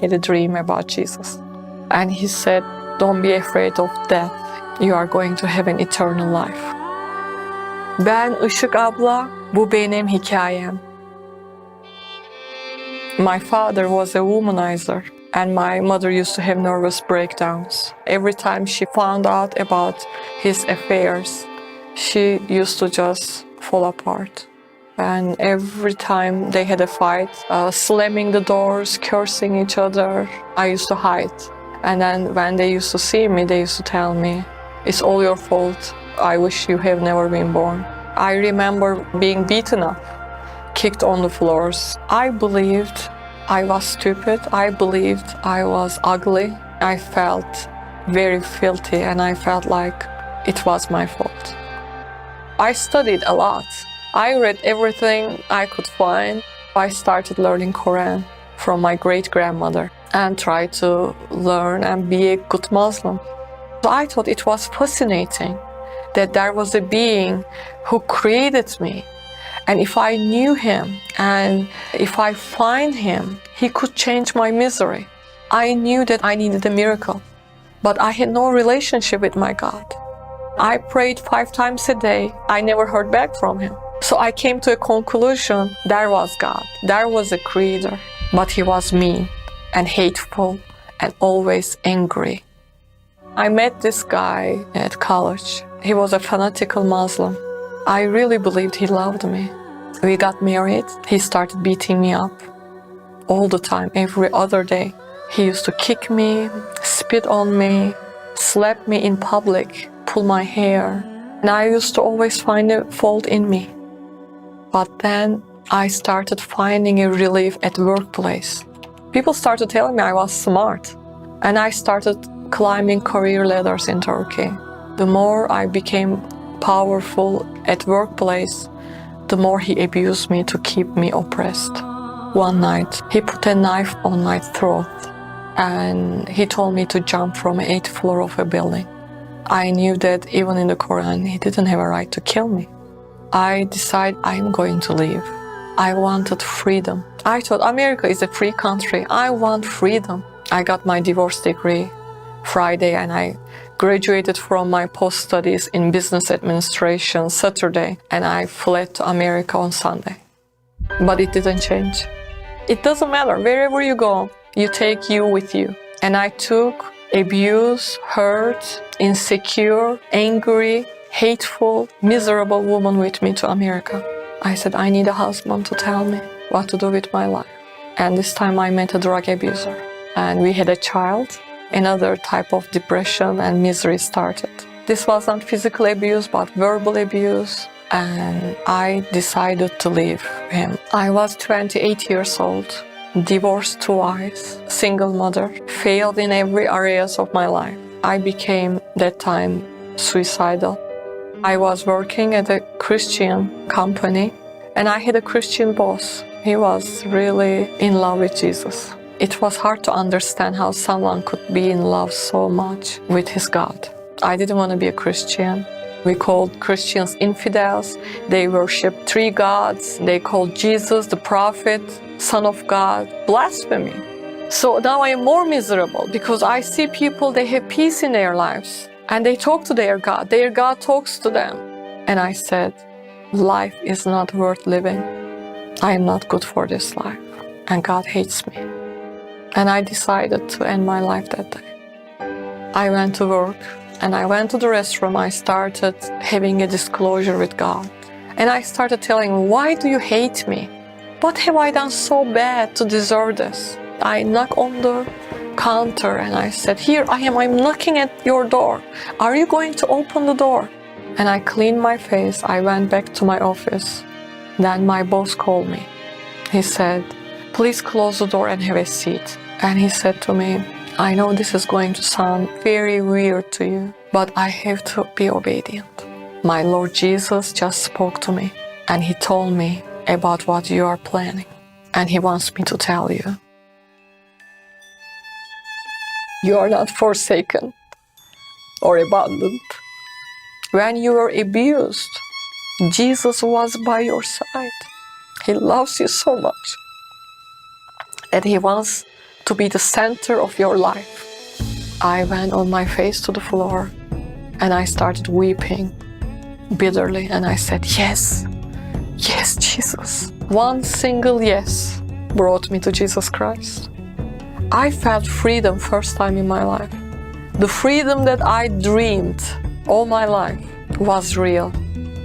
had a dream about Jesus. And he said, don't be afraid of death. You are going to have an eternal life. Ben Isik Abla, bu benim hikayem. My father was a womanizer, and my mother used to have nervous breakdowns. Every time she found out about his affairs, she used to just fall apart. And every time they had a fight, slamming the doors, cursing each other, I used to hide. And then when they used to see me, they used to tell me, it's all your fault. I wish you have never been born. I remember being beaten up, kicked on the floors. I believed I was stupid. I believed I was ugly. I felt very filthy, and I felt like it was my fault. I studied a lot. I read everything I could find. I started learning Quran from my great-grandmother and tried to learn and be a good Muslim. So I thought it was fascinating that there was a being who created me. And if I knew him and if I find him, he could change my misery. I knew that I needed a miracle, but I had no relationship with my God. I prayed 5 times a day. I never heard back from him. So I came to a conclusion, there was God, there was a creator, but he was mean and hateful and always angry. I met this guy at college. He was a fanatical Muslim. I really believed he loved me. We got married. He started beating me up all the time, every other day. He used to kick me, spit on me, slap me in public, pull my hair. And I used to always find a fault in me. But then I started finding a relief at workplace. People started telling me I was smart. And I started climbing career ladders in Turkey. The more I became powerful at workplace, the more he abused me to keep me oppressed. One night, he put a knife on my throat and he told me to jump from the 8th floor of a building. I knew that even in the Quran, he didn't have a right to kill me. I decided I'm going to leave. I wanted freedom. I thought America is a free country. I want freedom. I got my divorce degree Friday and I graduated from my post-studies in business administration Saturday, and I fled to America on Sunday. But it didn't change. It doesn't matter. Wherever you go, you take you with you. And I took abused, hurt, insecure, angry, hateful, miserable woman with me to America. I said, I need a husband to tell me what to do with my life. And this time I met a drug abuser. And we had a child. Another type of depression and misery started. This was not physical abuse, but verbal abuse. And I decided to leave him. I was 28 years old, divorced twice, single mother, failed in every areas of my life. I became, that time, suicidal. I was working at a Christian company, and I had a Christian boss. He was really in love with Jesus. It was hard to understand how someone could be in love so much with his God. I didn't want to be a Christian. We called Christians infidels. They worship 3 gods. They called Jesus, the prophet, Son of God, blasphemy. So now I am more miserable because I see people, they have peace in their lives and they talk to their God. Their God talks to them. And I said, life is not worth living. I am not good for this life. And God hates me. And I decided to end my life that day. I went to work and I went to the restroom. I started having a disclosure with God. And I started telling him, why do you hate me? What have I done so bad to deserve this? I knocked on the counter and I said, here I am, I'm knocking at your door. Are you going to open the door? And I cleaned my face. I went back to my office. Then my boss called me. He said, please close the door and have a seat. And he said to me, I know this is going to sound very weird to you, but I have to be obedient. My Lord Jesus just spoke to me and he told me about what you are planning. And he wants me to tell you, you are not forsaken or abandoned. When you were abused, Jesus was by your side. He loves you so much that he wants to be the center of your life. I went on my face to the floor and I started weeping bitterly, and I said, yes, yes, Jesus. One single yes brought me to Jesus Christ. I felt freedom first time in my life. The freedom that I dreamed all my life was real.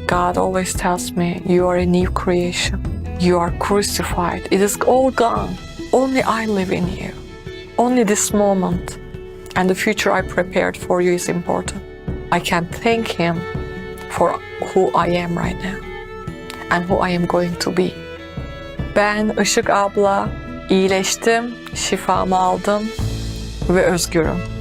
God always tells me, you are a new creation. You are crucified. It is all gone. Only I live in you. Only this moment. And the future I prepared for you is important. I can thank Him for who I am right now and who I am going to be. Ben Isik abla, iyileştim, şifamı aldım ve özgürüm.